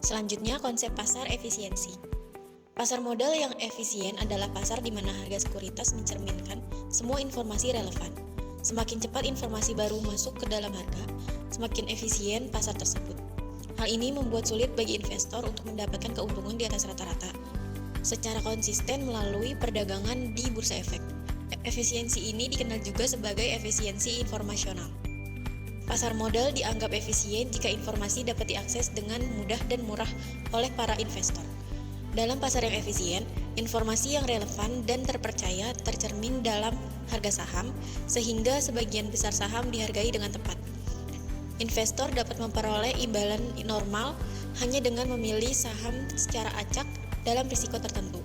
Selanjutnya, konsep pasar efisiensi. Pasar modal yang efisien adalah pasar di mana harga sekuritas mencerminkan semua informasi relevan. Semakin cepat informasi baru masuk ke dalam harga, semakin efisien pasar tersebut. Hal ini membuat sulit bagi investor untuk mendapatkan keuntungan di atas rata-rata secara konsisten melalui perdagangan di bursa efek. Efisiensi ini dikenal juga sebagai efisiensi informasional. Pasar modal dianggap efisien jika informasi dapat diakses dengan mudah dan murah oleh para investor. Dalam pasar yang efisien, informasi yang relevan dan terpercaya tercermin dalam harga saham, sehingga sebagian besar saham dihargai dengan tepat. Investor dapat memperoleh imbalan normal hanya dengan memilih saham secara acak dalam risiko tertentu.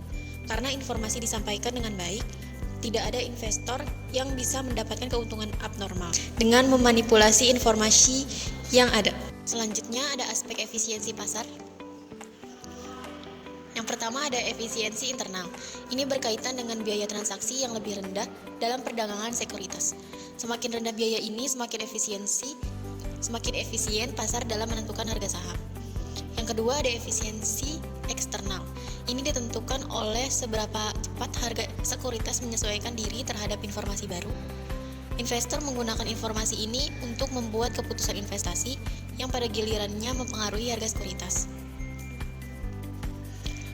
Karena informasi disampaikan dengan baik, tidak ada investor yang bisa mendapatkan keuntungan abnormal dengan memanipulasi informasi yang ada. Selanjutnya ada aspek efisiensi pasar. Yang pertama ada efisiensi internal. Ini berkaitan dengan biaya transaksi yang lebih rendah dalam perdagangan sekuritas. Semakin rendah biaya ini, semakin efisien pasar dalam menentukan harga saham. Yang kedua ada efisiensi eksternal. Ini ditentukan oleh seberapa cepat harga sekuritas menyesuaikan diri terhadap informasi baru. Investor menggunakan informasi ini untuk membuat keputusan investasi yang pada gilirannya mempengaruhi harga sekuritas.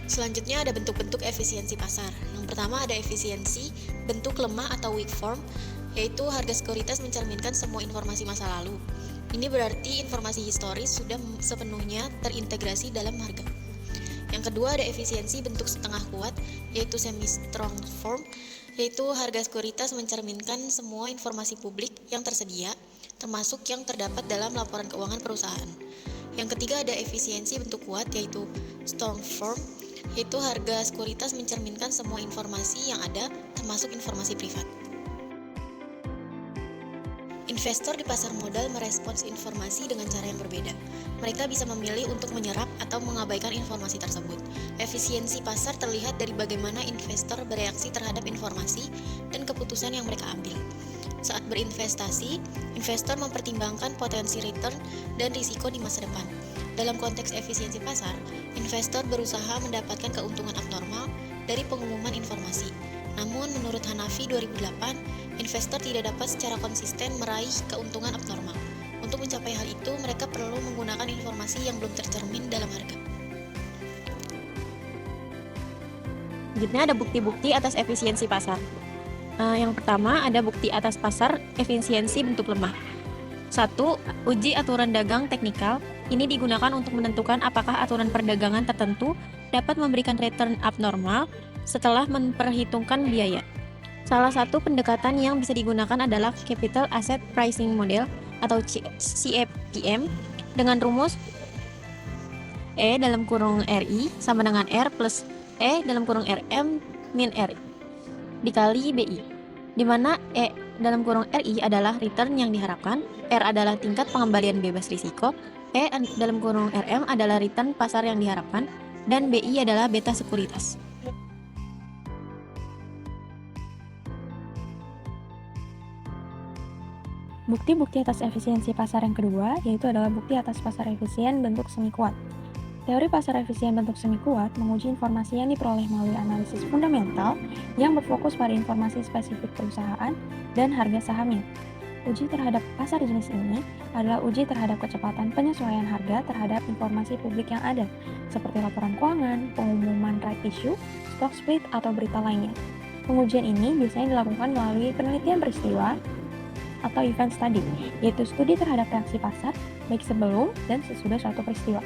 Selanjutnya ada bentuk-bentuk efisiensi pasar. Yang pertama ada efisiensi bentuk lemah atau weak form, yaitu harga sekuritas mencerminkan semua informasi masa lalu. Ini berarti informasi historis sudah sepenuhnya terintegrasi dalam harga. Yang kedua ada efisiensi bentuk setengah kuat, yaitu semi-strong form, yaitu harga sekuritas mencerminkan semua informasi publik yang tersedia, termasuk yang terdapat dalam laporan keuangan perusahaan. Yang ketiga ada efisiensi bentuk kuat, yaitu strong form, yaitu harga sekuritas mencerminkan semua informasi yang ada, termasuk informasi privat. Investor di pasar modal merespons informasi dengan cara yang berbeda. Mereka bisa memilih untuk menyerap atau mengabaikan informasi tersebut. Efisiensi pasar terlihat dari bagaimana investor bereaksi terhadap informasi dan keputusan yang mereka ambil. Saat berinvestasi, investor mempertimbangkan potensi return dan risiko di masa depan. Dalam konteks efisiensi pasar, investor berusaha mendapatkan keuntungan abnormal dari pengumuman informasi. Namun, menurut Hanafi 2008, investor tidak dapat secara konsisten meraih keuntungan abnormal. Untuk mencapai hal itu, mereka perlu menggunakan informasi yang belum tercermin dalam harga. Selanjutnya ada bukti-bukti atas efisiensi pasar. Yang pertama ada bukti atas pasar efisiensi bentuk lemah. 1. Uji aturan dagang teknikal. Ini digunakan untuk menentukan apakah aturan perdagangan tertentu dapat memberikan return abnormal setelah memperhitungkan biaya. Salah satu pendekatan yang bisa digunakan adalah Capital Asset Pricing Model atau CAPM dengan rumus E(RI) sama dengan R plus E(RM) min R dikali BI, di mana E(RI) adalah return yang diharapkan, R adalah tingkat pengembalian bebas risiko, E(RM) adalah return pasar yang diharapkan, dan BI adalah beta sekuritas. Bukti-bukti atas efisiensi pasar yang kedua yaitu adalah bukti atas pasar efisien bentuk semi kuat. Teori pasar efisien bentuk semi kuat menguji informasi yang diperoleh melalui analisis fundamental yang berfokus pada informasi spesifik perusahaan dan harga sahamnya. Uji terhadap pasar jenis ini adalah uji terhadap kecepatan penyesuaian harga terhadap informasi publik yang ada, seperti laporan keuangan, pengumuman right issue, stock split, atau berita lainnya. Pengujian ini biasanya dilakukan melalui penelitian peristiwa atau event study, yaitu studi terhadap reaksi pasar baik sebelum dan sesudah suatu peristiwa.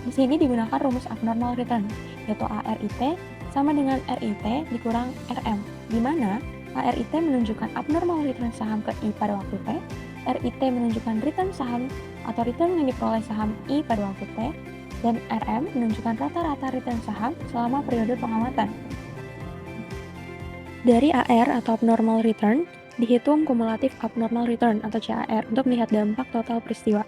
Di sini digunakan rumus abnormal return, yaitu ARIT sama dengan RIT dikurang RM, di mana ARIT menunjukkan abnormal return saham ke I pada waktu T, RIT menunjukkan return saham atau return yang diperoleh saham I pada waktu T, dan RM menunjukkan rata-rata return saham selama periode pengamatan. Dari AR atau abnormal return, dihitung kumulatif abnormal return atau CAR untuk melihat dampak total peristiwa.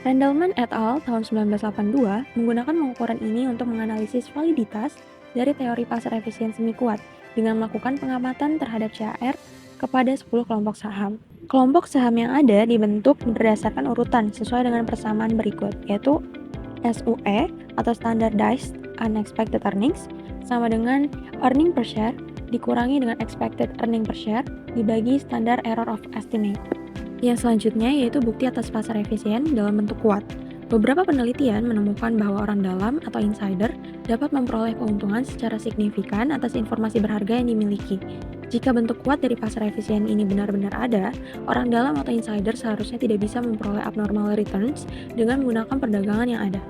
Randleman et al. Tahun 1982 menggunakan pengukuran ini untuk menganalisis validitas dari teori pasar efisien semi kuat dengan melakukan pengamatan terhadap CAR kepada 10 kelompok saham. Kelompok saham yang ada dibentuk berdasarkan urutan sesuai dengan persamaan berikut, yaitu SUE atau Standardized Unexpected Earnings sama dengan earning per share dikurangi dengan expected earning per share dibagi standar error of estimate. Yang selanjutnya yaitu bukti atas pasar efisien dalam bentuk kuat. Beberapa penelitian menemukan bahwa orang dalam atau insider dapat memperoleh keuntungan secara signifikan atas informasi berharga yang dimiliki. Jika bentuk kuat dari pasar efisien ini benar-benar ada, orang dalam atau insider seharusnya tidak bisa memperoleh abnormal returns dengan menggunakan perdagangan yang ada.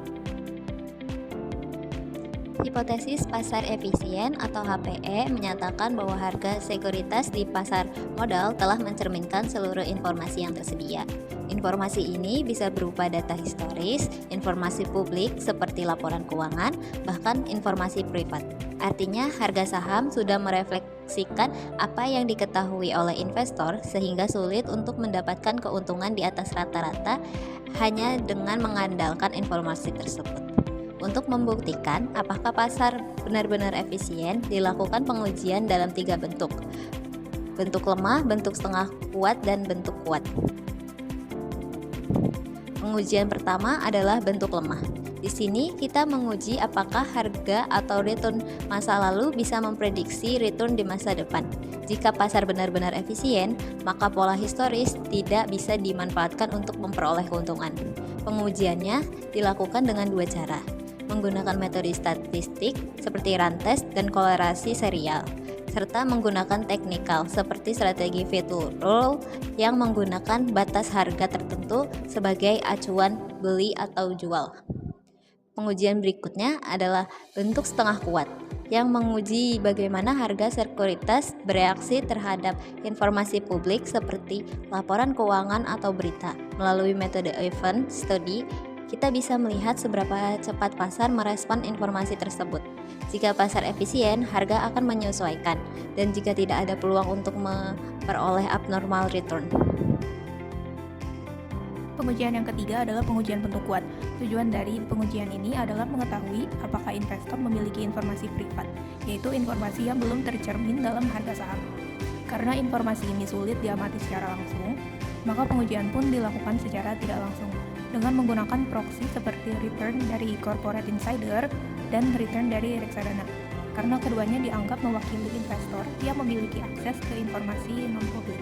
Hipotesis pasar efisien atau HPE menyatakan bahwa harga sekuritas di pasar modal telah mencerminkan seluruh informasi yang tersedia. Informasi ini bisa berupa data historis, informasi publik seperti laporan keuangan, bahkan informasi privat. Artinya, harga saham sudah merefleksikan apa yang diketahui oleh investor sehingga sulit untuk mendapatkan keuntungan di atas rata-rata hanya dengan mengandalkan informasi tersebut. Untuk membuktikan apakah pasar benar-benar efisien, dilakukan pengujian dalam 3 bentuk. Bentuk lemah, bentuk setengah kuat, dan bentuk kuat. Pengujian pertama adalah bentuk lemah. Di sini kita menguji apakah harga atau return masa lalu bisa memprediksi return di masa depan. Jika pasar benar-benar efisien, maka pola historis tidak bisa dimanfaatkan untuk memperoleh keuntungan. Pengujiannya dilakukan dengan 2 cara. Menggunakan metode statistik seperti rantes dan kolerasi serial, serta menggunakan teknikal seperti strategi value rule yang menggunakan batas harga tertentu sebagai acuan beli atau jual. Pengujian berikutnya adalah bentuk setengah kuat yang menguji bagaimana harga sekuritas bereaksi terhadap informasi publik seperti laporan keuangan atau berita. Melalui metode event study, kita bisa melihat seberapa cepat pasar merespon informasi tersebut. Jika pasar efisien, harga akan menyesuaikan, dan jika tidak ada peluang untuk memperoleh abnormal return. Pengujian yang ketiga adalah pengujian bentuk kuat. Tujuan dari pengujian ini adalah mengetahui apakah investor memiliki informasi privat, yaitu informasi yang belum tercermin dalam harga saham. Karena informasi ini sulit diamati secara langsung, maka pengujian pun dilakukan secara tidak langsung dengan menggunakan proxy seperti return dari corporate insider dan return dari reksadana, karena keduanya dianggap mewakili investor yang memiliki akses ke informasi non-publik.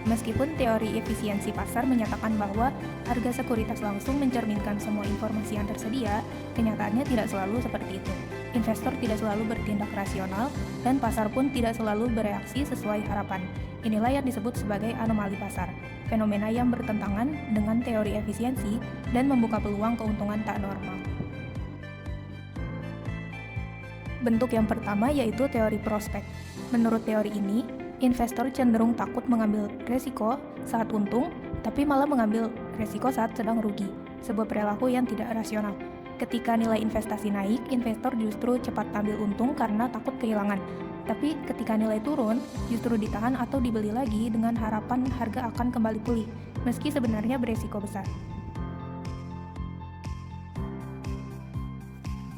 Meskipun teori efisiensi pasar menyatakan bahwa harga sekuritas langsung mencerminkan semua informasi yang tersedia, kenyataannya tidak selalu seperti itu. Investor tidak selalu bertindak rasional, dan pasar pun tidak selalu bereaksi sesuai harapan. Inilah yang disebut sebagai anomali pasar, fenomena yang bertentangan dengan teori efisiensi dan membuka peluang keuntungan tak normal. Bentuk yang pertama yaitu teori prospek. Menurut teori ini, investor cenderung takut mengambil resiko saat untung, tapi malah mengambil resiko saat sedang rugi, sebuah perilaku yang tidak rasional. Ketika nilai investasi naik, investor justru cepat ambil untung karena takut kehilangan. Tapi ketika nilai turun, justru ditahan atau dibeli lagi dengan harapan harga akan kembali pulih, meski sebenarnya beresiko besar.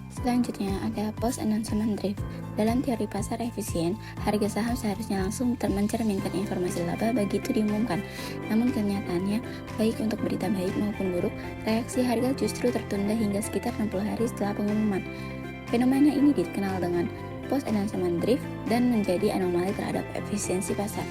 Selanjutnya ada post announcement drift. Dalam teori pasar efisien, harga saham seharusnya langsung mencerminkan informasi laba begitu diumumkan. Namun kenyataannya, baik untuk berita baik maupun buruk, reaksi harga justru tertunda hingga sekitar 60 hari setelah pengumuman. Fenomena ini dikenal dengan post announcement drift dan menjadi anomali terhadap efisiensi pasar.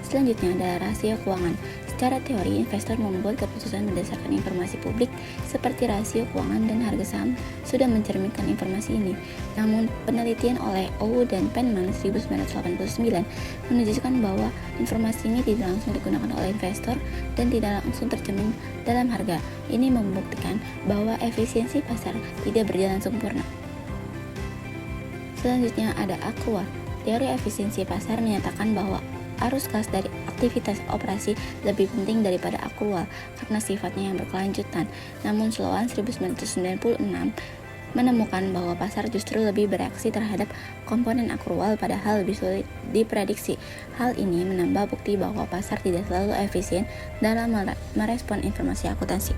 Selanjutnya adalah rasio keuangan. Secara teori, investor membuat keputusan berdasarkan informasi publik seperti rasio keuangan dan harga saham sudah mencerminkan informasi ini. Namun, penelitian oleh Ou dan Penman 1989 menunjukkan bahwa informasi ini tidak langsung digunakan oleh investor dan tidak langsung tercermin dalam harga. Ini membuktikan bahwa efisiensi pasar tidak berjalan sempurna. Selanjutnya ada akrual. Teori efisiensi pasar menyatakan bahwa arus kas dari aktivitas operasi lebih penting daripada akrual karena sifatnya yang berkelanjutan. Namun Sloan 1996 menemukan bahwa pasar justru lebih bereaksi terhadap komponen akrual padahal lebih sulit diprediksi. Hal ini menambah bukti bahwa pasar tidak selalu efisien dalam merespon informasi akuntansi.